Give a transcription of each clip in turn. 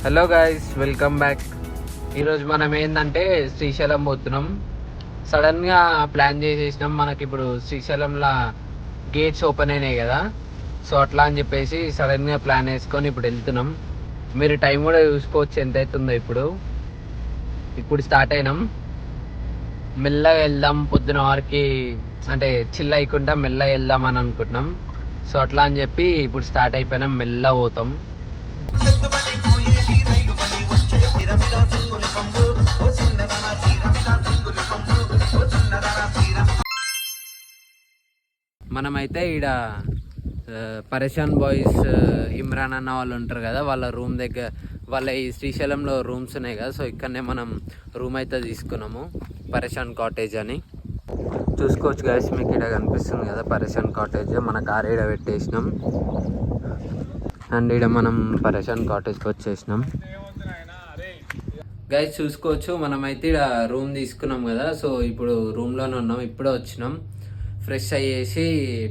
Hello guys, welcome back. ఈరోజు మనం ఏంటంటే శ్రీశైలం పోతున్నాం. సడన్గా ప్లాన్ చేసేసినాం. మనకి ఇప్పుడు శ్రీశైలంలో గేట్స్ ఓపెన్ అయినాయి కదా, సో అట్లా అని చెప్పేసి సడన్గా ప్లాన్ వేసుకొని ఇప్పుడు వెళ్తున్నాం. మీరు టైం కూడా చూసుకోవచ్చు ఎంత అవుతుందో. ఇప్పుడు స్టార్ట్ అయినాం. మెల్లగా వెళ్దాం, పొద్దున వారికి అంటే చిల్ అయ్యకుండా మెల్లగా వెళ్దాం అని అనుకుంటున్నాం. సో అట్లా అని చెప్పి ఇప్పుడు స్టార్ట్ అయిపోయినాం, మెల్లగా పోతాం. మనమైతే ఈడ పరేషాన్ బాయ్స్ ఇమ్రాన్ అన్న వాళ్ళు ఉంటారు కదా, వాళ్ళ రూమ్ దగ్గర, వాళ్ళ ఈ శ్రీశైలంలో రూమ్స్ ఉన్నాయి కదా, సో ఇక్కడనే మనం రూమ్ అయితే తీసుకున్నాము, పరేషాన్ కాటేజ్ అని. చూసుకోవచ్చు గైస్, మీకు ఇక్కడ కనిపిస్తుంది కదా పరేషాన్ కాటేజ్. మన కార్ ఈడ పెట్టేసినాం అండ్ ఈడ మనం పరేషాన్ కాటేజ్కి వచ్చేసినాం. గైస్ చూసుకోవచ్చు, మనమైతే ఇక్కడ రూమ్ తీసుకున్నాం కదా, సో ఇప్పుడు రూమ్లోనే ఉన్నాం. ఇప్పుడే వచ్చినాం, ఫ్రెష్ అయ్యేసి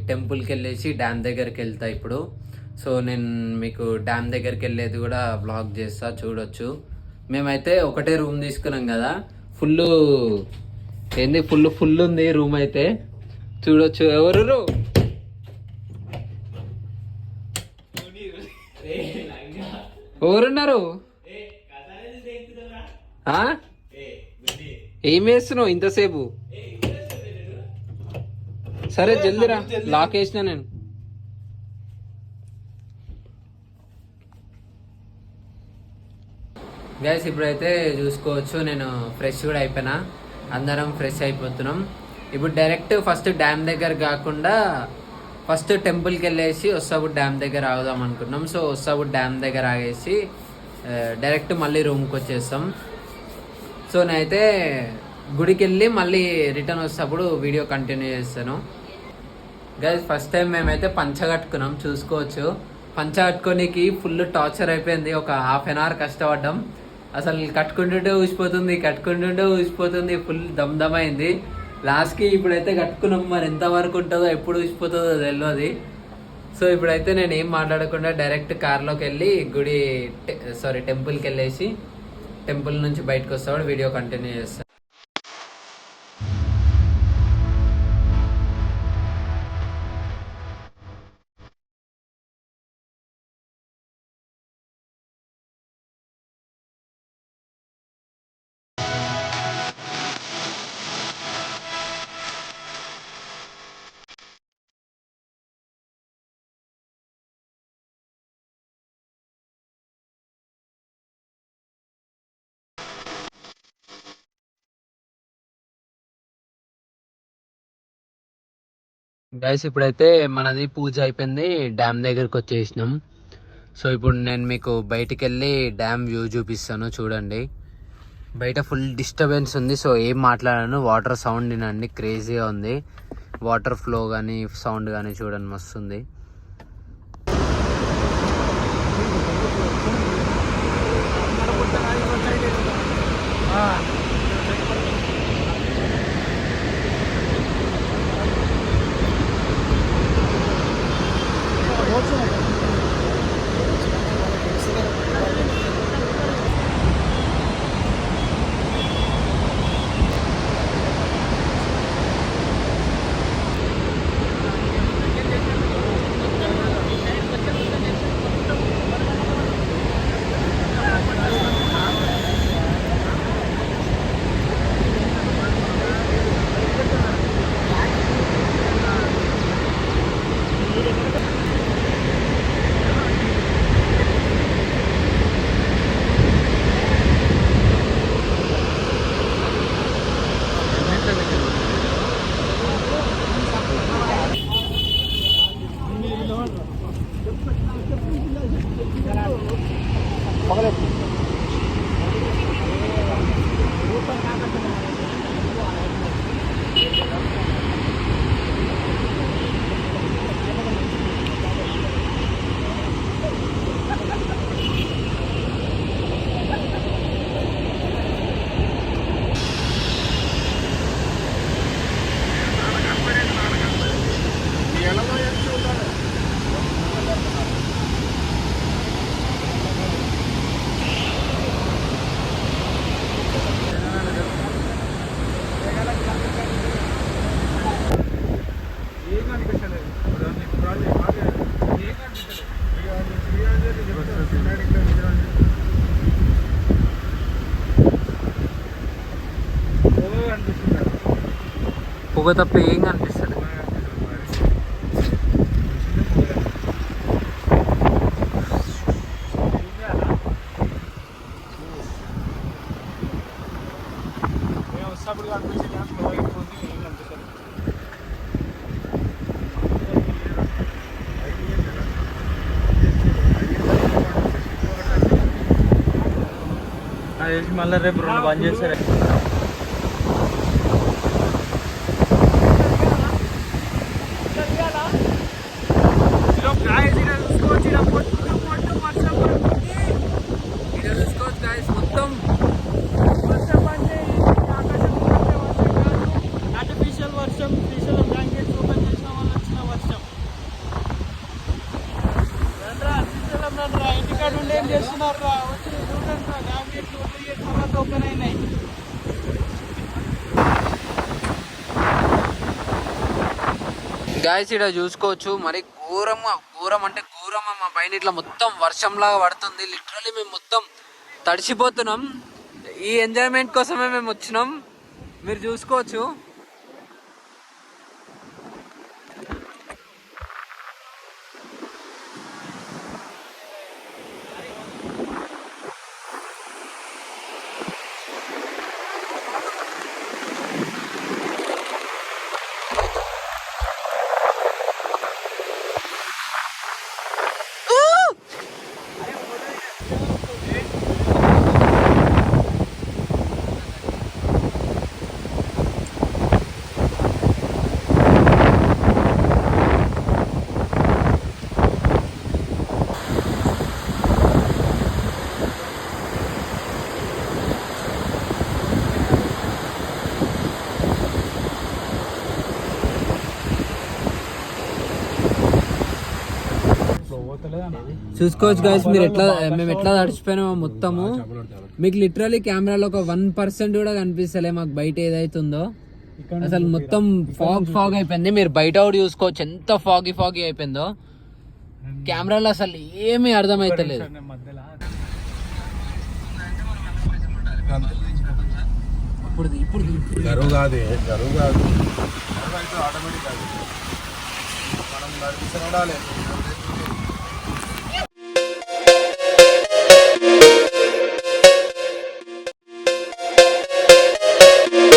టెంపుల్కి వెళ్ళేసి డ్యామ్ దగ్గరికి వెళ్తా ఇప్పుడు. సో నేను మీకు డ్యామ్ దగ్గరికి వెళ్ళేది కూడా బ్లాగ్ చేస్తా, చూడొచ్చు. మేమైతే ఒకటే రూమ్ తీసుకున్నాం కదా, ఫుల్ ఉంది రూమ్ అయితే, చూడొచ్చు. ఎవరు ఎవరున్నారు? ఏం వేస్తున్నావు ఇంతసేపు? సరే జల్దిరా, లాక్ వేసిన నేను. గైస్ ఇప్పుడైతే చూసుకోవచ్చు, నేను ఫ్రెష్ కూడా అయిపోయినా. అందరం ఫ్రెష్ అయిపోతున్నాం. ఇప్పుడు డైరెక్ట్ ఫస్ట్ డ్యామ్ దగ్గర కాకుండా ఫస్ట్ టెంపుల్కి వెళ్ళేసి వస్తాబుడ్ డ్యామ్ దగ్గర ఆగుదాం అనుకున్నాం. సో వస్తాబుడ్ డ్యామ్ దగ్గర ఆగేసి డైరెక్ట్ మళ్ళీ రూమ్కి వచ్చేస్తాం. సో నేనైతే గుడికి వెళ్ళి మళ్ళీ రిటర్న్ వస్తేప్పుడు వీడియో కంటిన్యూ చేస్తాను. గైస్ ఫస్ట్ టైం మేమైతే పంచ కట్టుకున్నాం, చూసుకోవచ్చు. పంచ కట్టుకోనికి ఫుల్ టార్చర్ అయిపోయింది. ఒక హాఫ్ అన్ అవర్ కష్టపడ్డాం. అసలు కట్టుకుంటుంటే ఊసిపోతుంది, ఫుల్ దమ్ అయింది. లాస్ట్కి ఇప్పుడైతే కట్టుకున్నాం, మరి ఎంత వరకు ఉంటుందో ఎప్పుడు ఊసిపోతుందో తెలియదు. సో ఇప్పుడైతే నేను ఏం మాట్లాడకుండా డైరెక్ట్ కార్లోకి వెళ్ళి టెంపుల్కి వెళ్ళేసి టెంపుల్ నుంచి బయటకు వస్తాడు, వీడియో కంటిన్యూ చేస్తాను. గైస్ ఇప్పుడైతే మనది పూజ అయిపోయింది, డ్యామ్ దగ్గరికి వచ్చేసినాం. సో ఇప్పుడు నేను మీకు బయటికి వెళ్ళి డ్యామ్ వ్యూ చూపిస్తాను, చూడండి. బయట ఫుల్ డిస్టర్బెన్స్ ఉంది, సో ఏం మాట్లాడాను. వాటర్ సౌండ్ వినండి, క్రేజీగా ఉంది. వాటర్ ఫ్లో కానీ సౌండ్ కానీ చూడండి, మస్తు ఉంది. పొగ తప్ప ఏం కనిపిస్తుంది. మళ్ళీ రేపు 2 బంద్ చేస్తారు. ఆర్టిఫిషియల్ వర్షం, శ్రీశైలం బ్లాంకెట్స్ ఓపెన్ చేసిన వాళ్ళు వచ్చిన వర్షం. శ్రీశైలం రండ్రా, ఇంటికాడ ఉండి ఏం చేస్తున్నారు రా, వచ్చి చూడండి రా, డ్యామ్ గేట్లు 2 years తర్వాత ఓపెన్ అయినాయి. గాయస్ ఇక్కడ చూసుకోవచ్చు, మరి ఘోరం అంటే ఘోరం. మా పైన ఇట్లా మొత్తం వర్షంలాగా పడుతుంది. లిటరలీ మేము మొత్తం తడిసిపోతున్నాం. ఈ ఎంజాయ్మెంట్ కోసమే మేము వచ్చినాం, మీరు చూసుకోవచ్చు. చూసుకోవచ్చు గాయస్, మేము ఎట్లా తడిచిపోయినామో మొత్తము. మీకు లిటరలీ కెమెరాలో ఒక 1% కూడా కనిపిస్తలే మాకు బయట ఏదైతుందో. అసలు మొత్తం ఫాగ్ అయిపోయింది. మీరు బయట కూడా చూసుకోవచ్చు ఎంత ఫాగీ అయిపోయిందో. కెమెరాలో అసలు ఏమీ అర్థమైతలేదు. ఇప్పుడు గరువు కాదు ఆటోమేటిక్ కాదు, మనం నడిపించడాలి.